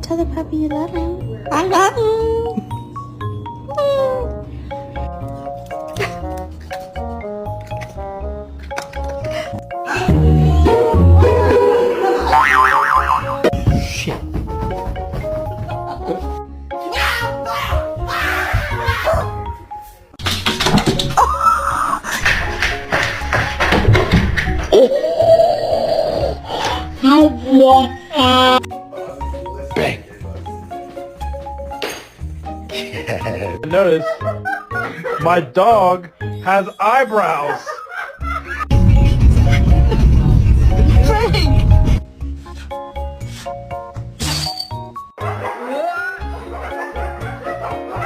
Tell the puppy you love him. I love him. Shit. Bang. Notice my dog has eyebrows.